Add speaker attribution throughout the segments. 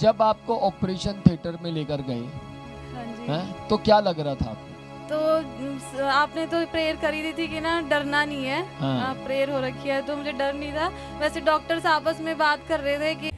Speaker 1: जब आपको operation theatre में लेकर गए
Speaker 2: हाँ जी।
Speaker 1: हैं तो क्या लग रहा था आपको?
Speaker 2: तो आपने तो प्रेयर करी दी थी कि ना डरना नहीं है।
Speaker 1: हाँ।
Speaker 2: प्रेयर हो रखी है तो मुझे डर नहीं था। वैसे डॉक्टर्स आपस में बात कर रहे थे कि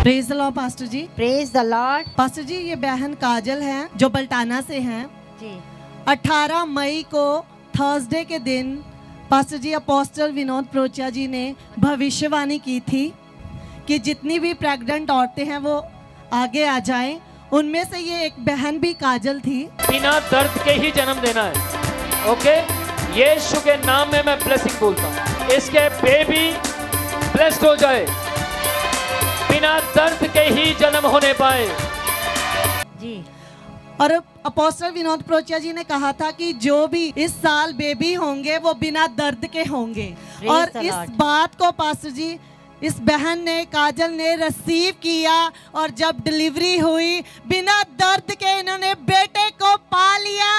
Speaker 3: praise the Lord pastor ji.
Speaker 4: Praise the Lord.
Speaker 3: Pastor ji, ये बहन काजल हैं जो बल्टाना से हैं।
Speaker 4: जी
Speaker 3: 18 मई को थर्सडे के दिन पास्टर जी अपोस्टल विनोद प्रोचिया जी ने भविष्यवाणी की थी कि जितनी भी प्रेग्नेंट औरतें हैं वो आगे आ जाएं। उनमें से ये एक बहन भी काजल थी।
Speaker 5: बिना दर्द के ही जन्म देना है। ओके, यीशु के नाम में मैं ब्लेसिंग बोलता हूँ, इसके बेबी ब्लेस्ड हो जाए, बिना दर्द के ही जन्म होने पाए।
Speaker 4: जी।
Speaker 3: और अपोस्टल विनोद प्रोचिया जी ने कहा था कि जो भी इस साल बेबी होंगे वो बिना दर्द के होंगे।
Speaker 4: Praise
Speaker 3: और
Speaker 4: the
Speaker 3: इस
Speaker 4: Lord.
Speaker 3: बात को पास्टर जी इस बहन ने काजल ने रिसीव किया और जब डिलीवरी हुई बिना दर्द के इन्होंने बेटे को पा लिया।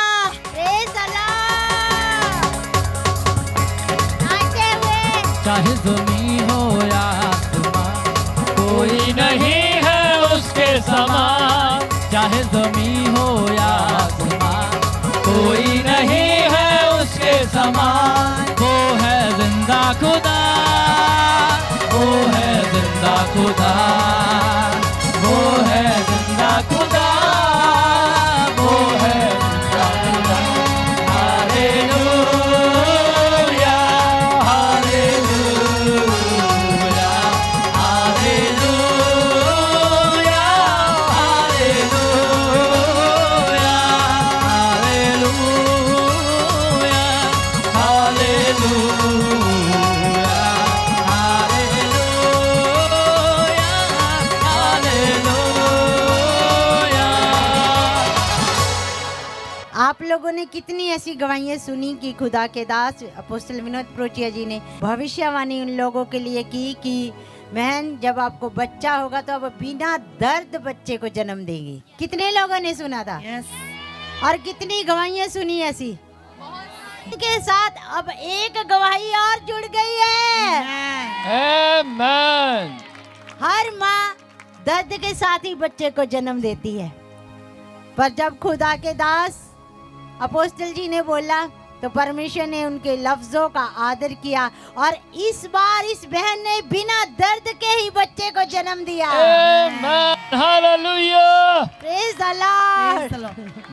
Speaker 4: Praise the Lord. नाचते हुए।
Speaker 6: चाहे ज़मीं हो या आसमां,
Speaker 5: कोई नहीं है उसके समान।
Speaker 6: चाहे ज़मीं हो या आसमां,
Speaker 5: कोई नहीं है उसके समान।
Speaker 6: वो है जिंदा खुदा, वो है जिंदा खुदा, वो है जिंदा खुदा, वो है जिंदा खुदा। Hallelujah, hallelujah, hallelujah, hallelujah, hallelujah, hallelujah.
Speaker 4: आप लोगों ने कितनी ऐसी गवाहियां सुनी कि खुदा के दास अपोस्टल विनोद प्रोचिया जी ने भविष्यवाणी उन लोगों के लिए की कि बहन जब आपको बच्चा होगा तो अब बिना दर्द बच्चे को जन्म देंगी। कितने लोगों ने सुना था? और कितनी गवाहियां सुनी ऐसी के साथ। अब एक गवाही और जुड़ गई है।
Speaker 1: आमेन।
Speaker 4: हर माँ दर्द के साथ ही बच्चे को जन्म देती है, पर जब खुदा के दास अपोस्टल जी ने बोला तो परमेश्वर ने उनके लफ्जों का आदर किया और इस बार इस बहन ने बिना दर्द के ही बच्चे को जन्म दिया।
Speaker 1: आमेन। हालेलुया।
Speaker 4: Praise the Lord.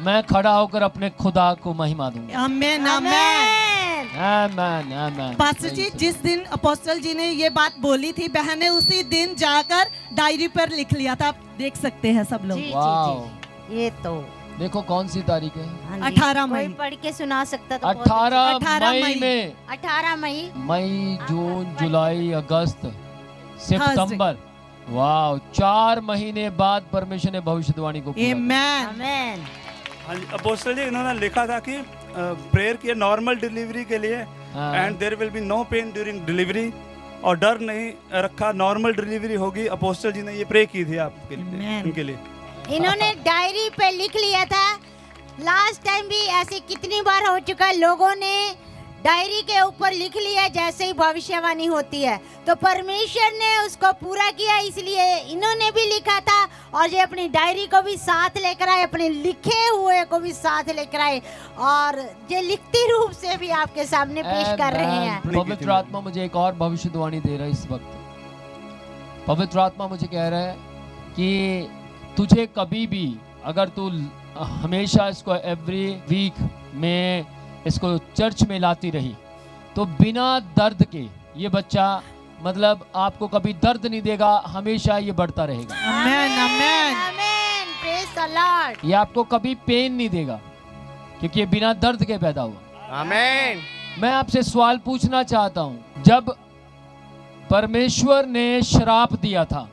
Speaker 1: मैं खड़ा होकर अपने खुदा को महिमा दूंगा।
Speaker 3: आमीन आमीन।
Speaker 4: आमीन।
Speaker 1: आमेन आमेन।
Speaker 3: पास्टर जी जिस दिन अपोस्टल जी ने ये बात बोली थी बहन ने उसी दिन जाकर डायरी पर लिख लिया था। आप देख सकते हैं सब लोग।
Speaker 4: जी,
Speaker 1: वाओ।
Speaker 4: जी। ये तो
Speaker 1: देखो कौन सी तारीख है?
Speaker 4: हाँ जी,
Speaker 3: 18 मई।
Speaker 4: कोई पढ़ के सुना सकता तो बहुत
Speaker 1: 18 मई
Speaker 3: मई।
Speaker 1: में
Speaker 4: 18 मई।
Speaker 1: मई, जून, जुलाई, अगस्त, सितंबर। वाह, 4 महीने बाद परमेश्वर ने भविष्यवाणी को पूरा किया।
Speaker 3: आमीन।
Speaker 4: आमीन।
Speaker 7: हाँ जी, अपोस्टल जी इन्होंने लिखा था कि प्रेयर किया नॉर्मल डिलीवरी के लिए
Speaker 1: हाँ।
Speaker 7: And there will be no pain during delivery, और डर नहीं रखा, नॉर्मल डिलीवरी होगी। अपोस्टल जी ने ये प्रे की थी आपके लिए,
Speaker 3: Amen.
Speaker 7: उनके लिए।
Speaker 4: इन्होंने डायरी पे लिख लिया था। लास्ट टाइम भी ऐसे कितनी बार हो चुका है, लोगों ने डायरी के ऊपर लिख लिया जैसे ही भविष्यवाणी होती है, तो परमेश्वर ने उसको पूरा किया। इसलिए इन्होंने भी लिखा था और ये अपनी डायरी को भी साथ लेकर आए, अपने लिखे हुए को भी साथ लेकर आए और ये लिखती रूप से भी आपके सामने पेश कर रहे हैं।
Speaker 1: पवित्र आत्मा मुझे एक और भविष्यवाणी दे रहा है इस वक्त। पवित्र आत्मा मुझे कह रहा है कि तुझे कभी भी अगर तू हमेशा इसको एवरी वीक में इसको चर्च में लाती रही तो बिना दर्द के ये बच्चा मतलब आपको कभी दर्द नहीं देगा, हमेशा ये बढ़ता रहेगा।
Speaker 3: आमेन आमेन
Speaker 4: आमेन, प्रेज द लॉर्ड।
Speaker 1: ये आपको कभी पेन नहीं देगा क्योंकि ये बिना दर्द के पैदा हुआ।
Speaker 8: आमेन।
Speaker 1: मैं आपसे सवाल पूछना चाहता हूं, जब परमेश्वर ने श्राप दिया था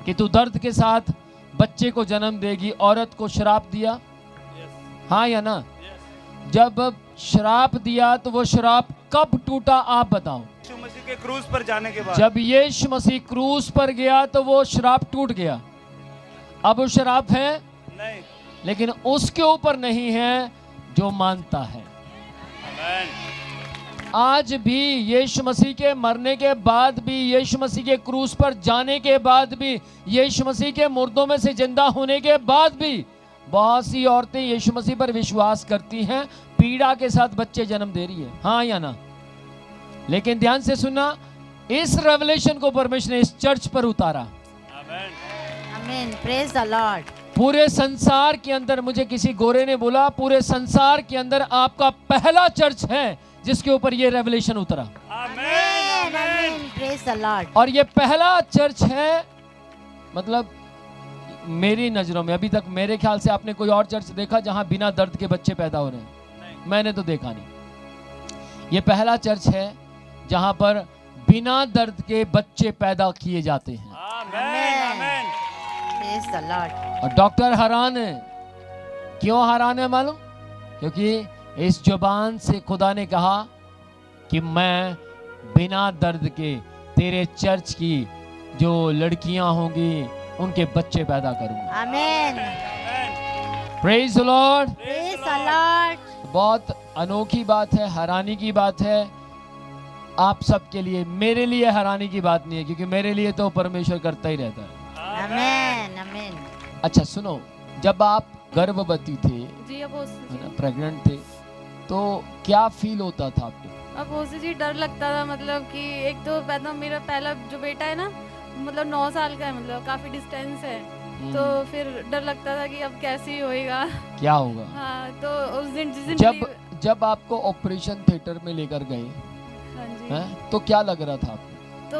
Speaker 1: कि तू दर्द के साथ बच्चे को जन्म देगी, औरत को श्राप दिया, हाँ या ना? जब श्राप दिया तो वो श्राप कब टूटा आप बताओ?
Speaker 7: यीशु मसीह के क्रूज पर जाने के बाद।
Speaker 1: जब यीशु मसीह क्रूज पर गया तो वो श्राप टूट गया। अब वो श्राप है
Speaker 7: नहीं,
Speaker 1: लेकिन उसके ऊपर नहीं है जो मानता है।
Speaker 7: आमेन।
Speaker 1: आज भी यीशु मसीह के मरने के बाद भी, यीशु मसीह के क्रूस पर जाने के बाद भी, यीशु मसीह के मुर्दों में से जिंदा होने के बाद भी बहुत सी औरतें यीशु मसीह पर विश्वास करती हैं, पीड़ा के साथ बच्चे जन्म दे रही है, हाँ या ना? लेकिन ध्यान से सुनना, इस रेवलेशन को परमेश्वर ने इस चर्च पर उतारा।
Speaker 7: आमेन।
Speaker 4: Amen, praise the Lord.
Speaker 1: पूरे संसार के अंदर, मुझे किसी गोरे ने बोला, पूरे संसार के अंदर आपका पहला चर्च है जिसके ऊपर ये रेवलेशन उतरा।
Speaker 7: आमेन।
Speaker 4: Amen, praise the Lord.
Speaker 1: और ये पहला चर्च है, मतलब मेरी नजरों में अभी तक मेरे ख्याल से आपने कोई और चर्च देखा जहां बिना दर्द के बच्चे पैदा हो रहे हैं? मैंने तो देखा नहीं। ये पहला चर्च है जहां पर बिना दर्द के बच्चे पैदा किए जाते हैं।
Speaker 7: Amen. Amen.
Speaker 4: Praise the Lord.
Speaker 1: और डॉक्टर हैरान है। क्यों हैरान है मालूम? क्योंकि इस जुबान से खुदा ने कहा कि मैं बिना दर्द के तेरे चर्च की जो लड़कियां होंगी उनके बच्चे पैदा करूंगा।
Speaker 4: Amen,
Speaker 1: praise the Lord.
Speaker 4: Praise the Lord.
Speaker 1: बहुत अनोखी बात है, हैरानी की बात है आप सबके लिए। मेरे लिए हैरानी की बात नहीं है क्योंकि मेरे लिए तो परमेश्वर करता ही रहता है।
Speaker 4: आमेन, आमेन।
Speaker 1: अच्छा सुनो, जब आप गर्भवती थे,
Speaker 2: जी अपोस्टल
Speaker 1: है ना,
Speaker 2: जी।
Speaker 1: प्रेग्नेंट थे, तो क्या फील होता था आपको?
Speaker 2: अपोस्टल जी डर लगता था, मतलब कि एक तो पैदा मेरा पहला जो बेटा है ना, मतलब 9 साल का है, मतलब काफी डिस्टेंस है, तो फिर डर लगता था कि अब कैसे होएगा।
Speaker 1: क्या होगा?
Speaker 2: हाँ, तो उस दिन जिस दिन
Speaker 1: जब आपको ऑपरेशन थिएटर में लेकर गए,
Speaker 2: हाँ जी,
Speaker 1: हैं, तो क्या लग रहा था आपको?
Speaker 2: तो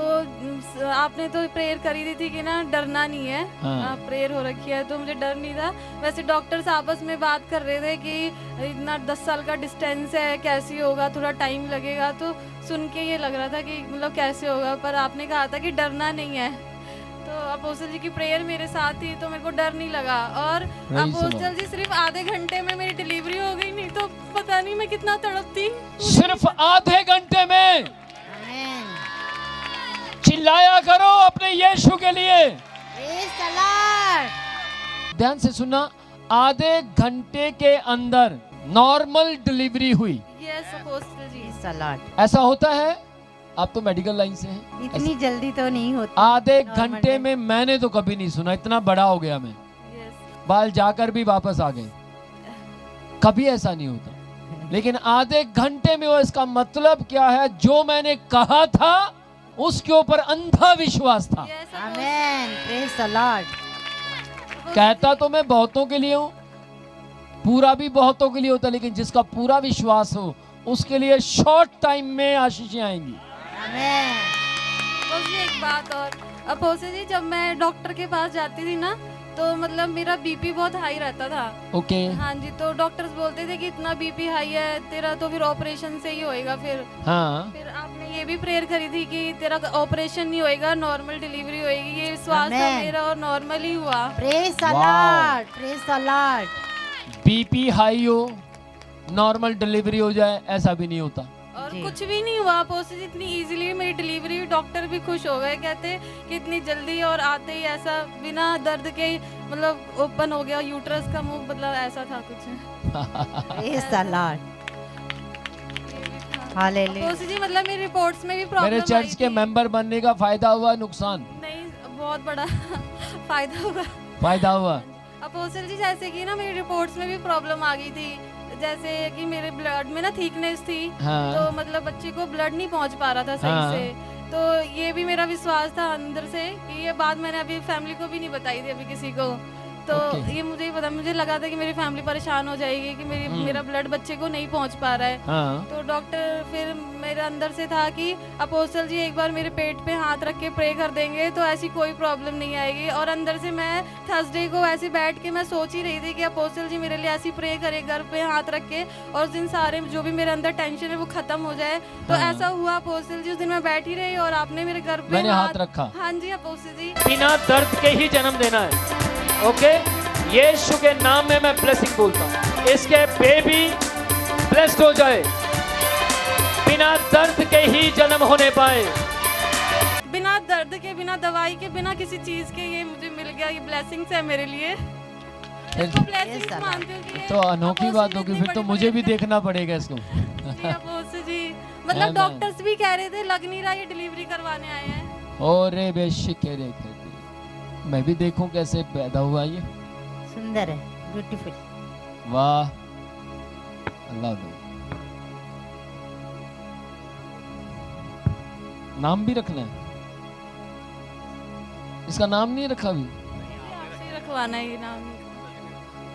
Speaker 2: आपने तो प्रेयर करी दी थी कि ना डरना नहीं है,
Speaker 1: हाँ।
Speaker 2: प्रेयर हो रखी है, तो मुझे डर नहीं था। वैसे डॉक्टर्स आपस में बात कर रहे थे कि इतना 10 साल का डिस्टेंस है, कैसे होगा, थोड़ा टाइम लगेगा, तो सुन के ये लग रहा था कि मतलब कैसे होगा, पर आपने कहा था कि डरना नहीं है। तो अपोस्टल जी की प्रेयर मेरे साथ थी तो मेरे को डर नहीं लगा। और अपोस्टल जी सिर्फ आधे घंटे में मेरी डिलीवरी हो गई, नहीं तो पता नहीं मैं कितना तड़पती।
Speaker 1: सिर्फ आधे घंटे में।
Speaker 4: आमेन,
Speaker 1: चिल्लाया करो अपने यीशु के लिए।
Speaker 4: Praise the Lord.
Speaker 1: ध्यान से सुनना, आधे घंटे के अंदर नॉर्मल डिलीवरी हुई।
Speaker 2: Yes apostle ji.
Speaker 4: Praise the Lord.
Speaker 1: ऐसा होता है? आप तो मेडिकल लाइन से हैं।
Speaker 4: इतनी जल्दी तो नहीं होती।
Speaker 1: आधे
Speaker 4: Normal
Speaker 1: घंटे में मैंने तो कभी नहीं सुना, इतना बड़ा हो गया मैं,
Speaker 2: यस
Speaker 1: बाल जाकर भी वापस आ गए, कभी ऐसा नहीं होता। लेकिन आधे घंटे में वो, इसका मतलब क्या है? जो मैंने कहा था उसके ऊपर अंधा विश्वास था।
Speaker 2: Yes
Speaker 4: amen, praise the Lord.
Speaker 1: कहता तो मैं बहुतों के लिए हूँ, पूरा भी बहुतों के लिए होता, लेकिन जिसका पूरा विश्वास हो उसके लिए शॉर्ट टाइम में आशीषें आएंगी।
Speaker 4: आमेन।
Speaker 2: अपोस्टल जी एक बात और, अपोस्टल जी जब मैं डॉक्टर के पास जाती थी ना, तो मतलब मेरा बीपी बहुत हाई रहता था।
Speaker 1: ओके।
Speaker 2: हाँ जी, तो डॉक्टर्स बोलते थे कि इतना बीपी हाई है तेरा, तो फिर ऑपरेशन से ही होएगा।
Speaker 1: हाँ।
Speaker 2: फिर आपने ये भी प्रेयर करी थी कि तेरा ऑपरेशन नहीं होएगा, नॉर्मल डिलीवरी होएगी। ये विश्वास था
Speaker 4: Amen.
Speaker 2: मेरा और नॉर्मल ही हुआ।
Speaker 4: Praise the
Speaker 1: Wow.
Speaker 4: Lord, praise the Lord.
Speaker 1: BP high हो, नॉर्मल डिलीवरी हो जाए, ऐसा भी नहीं होता।
Speaker 2: और
Speaker 4: जी।
Speaker 2: कुछ भी नहीं हुआ अपोस्टल जी, इतनी इजीली मेरी डिलीवरी हुई। डॉक्टर भी खुश हो गए, कहते कि इतनी जल्दी और आते ही ऐसा बिना दर्द के ही मतलब ओपन हो गया यूट्रस का मुंह, मतलब ऐसा था कुछ।
Speaker 4: Praise the Lord. Hallelujah.
Speaker 2: Apostle ji मतलब मेरी रिपोर्ट्स में भी प्रॉब्लम
Speaker 1: मेरे चर्च के मेंबर बनने का फायदा हुआ, नुकसान?
Speaker 2: नहीं, बहुत बड़ा फायदा हुआ।
Speaker 1: फायदा हुआ।
Speaker 2: अपोस्टल जी जैसे कि ना मेरी रिपोर्ट्स में भी प्रॉब्लम आ गई थी, जैसे कि मेरे ब्लड में ना थिकनेस थी,
Speaker 1: हाँ।
Speaker 2: तो मतलब बच्चे को ब्लड नहीं पहुंच पा रहा था सही
Speaker 1: हाँ।
Speaker 2: से। तो ये भी मेरा विश्वास था अंदर से कि ये बात मैंने अभी फैमिली को भी नहीं बताई थी अभी किसी को। तो ये मुझे ही पता, मुझे लगा था कि मेरी फैमिली परेशान हो जाएगी कि मेरा ब्लड बच्चे को नहीं पहुंच पा रहा है।
Speaker 1: हाँ।
Speaker 2: तो डॉक्टर फिर मेरे अंदर से था कि अपोस्टल जी एक बार मेरे पेट पे हाथ रख के प्रे कर देंगे तो ऐसी कोई प्रॉब्लम नहीं आएगी। और अंदर से मैं थर्सडे को ऐसे बैठ के मैं सोच ही रही थी कि अपोस्टल जी मेरे लिए ऐसी प्रे करे घर पे हाथ रख के, और उस दिन सारे जो भी मेरे अंदर टेंशन है वो खत्म हो जाए। तो ऐसा हुआ अपोस्टल जी, उस दिन मैं बैठी रही और आपने मेरे घर पे
Speaker 1: मैंने हाथ रखा।
Speaker 2: हाँ जी अपोस्टल जी।
Speaker 5: बिना दर्द के ही जन्म देना है। ओके, यीशु के नाम में मैं ब्लेसिंग बोलता हूँ, इसके बेबी ब्लेस्ड हो जाए, बिना दर्द के ही जन्म होने पाए।
Speaker 2: बिना दर्द के, बिना दवाई के, बिना किसी चीज के ये मुझे मिल गया। ये ब्लेसिंग्स है मेरे लिए। इसको ब्लेसिंग्स मानती हूँ कि ये
Speaker 1: तो अनोखी बात
Speaker 2: अपोस्टल
Speaker 1: होगी,
Speaker 2: इतनी
Speaker 1: फिर तो
Speaker 2: बड़ी
Speaker 1: मुझे भी
Speaker 2: बड़ी-
Speaker 1: देखना पड़ेगा इसको।
Speaker 2: जी अपोस्टल जी, मतलब डॉक्टर्स भी कह रहे थे लग नहीं रहा ये डिलीवरी करवाने आए हैं।
Speaker 1: और रे बेशिके रे कहती, मैं भी देखूं कैसे पैदा हुआ ये।
Speaker 4: सुंदर है, ब्यूटीफुल।
Speaker 1: वाह, अल्लाह दो। नाम भी रखना है, इसका नाम नहीं रखा अभी।
Speaker 2: आपसे ही रखवाना है ये नाम।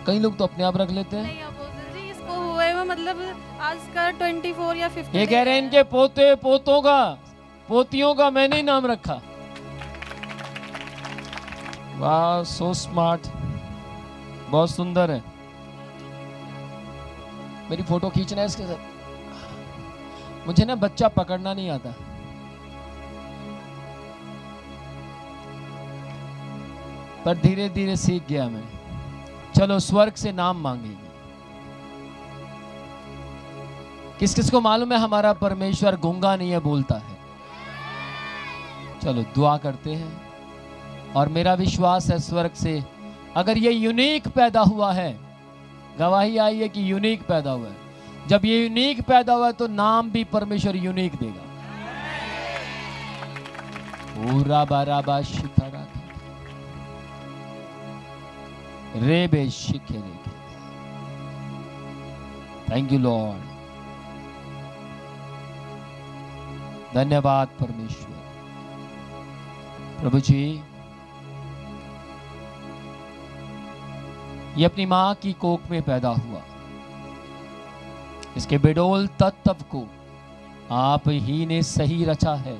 Speaker 1: कई लोग तो अपने आप रख लेते हैं।
Speaker 2: नहीं अपोस्टल जी, इसको हुए हुए मतलब आज का 24 या 50
Speaker 1: ये कह रहे हैं इनके पोते पोतों का, पोतियों का मैंने ही नाम रखा। वाह, सो स्मार्ट, बहुत सुंदर है। मेरी फोटो खींचना है इसके साथ। मुझे ना बच्चा पकड़ना नहीं आता, पर धीरे धीरे सीख गया मैं। चलो स्वर्ग से नाम मांगेंगे। किस किस को मालूम है हमारा परमेश्वर गूंगा नहीं है, बोलता है। चलो दुआ करते हैं, और मेरा विश्वास है स्वर्ग से अगर ये यूनिक पैदा हुआ है, गवाही आई है कि यूनिक पैदा हुआ है। जब ये यूनिक पैदा हुआ है तो नाम भी परमेश्वर यूनिक देगा। पूरा बाराबा शिखरा रे बे शिखे रे। थैंक यू लॉर्ड, धन्यवाद परमेश्वर। प्रभु जी, ये अपनी मां की कोख में पैदा हुआ, इसके बेडोल तत्व को आप ही ने सही रचा है।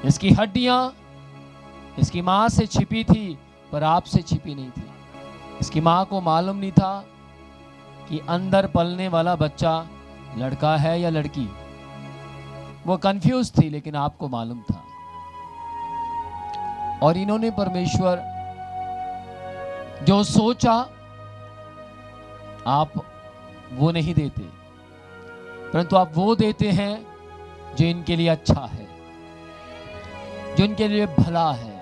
Speaker 1: इसकी हड्डियां इसकी मां से छिपी थी पर आपसे छिपी नहीं थी। इसकी मां को मालूम नहीं था कि अंदर पलने वाला बच्चा लड़का है या लड़की। वो कंफ्यूज थी, लेकिन आपको मालूम था। और इन्होंने परमेश्वर जो सोचा आप वो नहीं देते, परंतु आप वो देते हैं जो इनके लिए अच्छा है, जो इनके लिए भला है।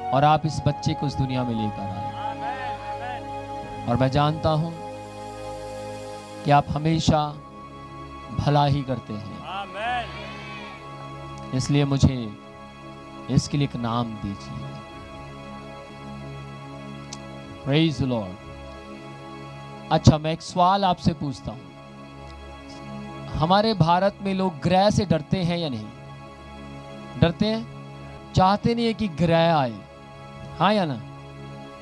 Speaker 1: और आप इस बच्चे को इस दुनिया में लेकर आए। और मैं जानता हूं कि आप हमेशा भला ही करते हैं। इसलिए मुझे इसके लिए एक नाम दीजिए। Praise the Lord. अच्छा, मैं एक सवाल आपसे पूछता हूं। हमारे भारत में लोग ग्रह से डरते हैं या नहीं? डरते हैं, चाहते नहीं है कि ग्रह आए, हाँ या ना?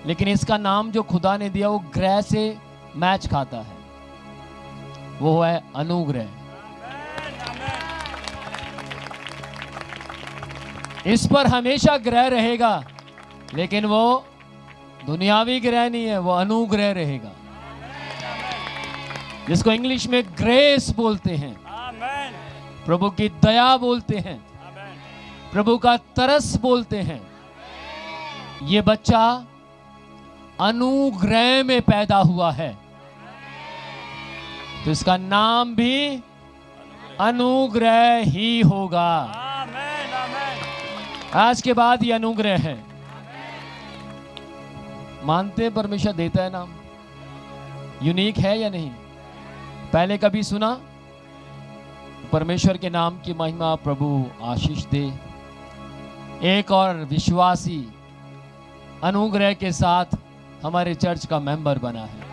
Speaker 1: लेकिन इसका नाम जो खुदा ने दिया वो ग्रह से मैच खाता है, वो है अनुग्रह। इस पर हमेशा ग्रह रहेगा, लेकिन वो दुनियावी ग्रह नहीं है, वो अनुग्रह रहेगा, जिसको इंग्लिश में ग्रेस बोलते हैं, प्रभु की दया बोलते हैं, प्रभु का तरस बोलते हैं। ये बच्चा अनुग्रह में पैदा हुआ है, तो इसका नाम भी अनुग्रह ही होगा। आज के बाद ये अनुग्रह है। मानते परमेश्वर देता है नाम, यूनिक है या नहीं? पहले कभी सुना? परमेश्वर के नाम की महिमा प्रभु आशीष दे। एक और विश्वासी अनुग्रह के साथ हमारे चर्च का मेंबर बना है।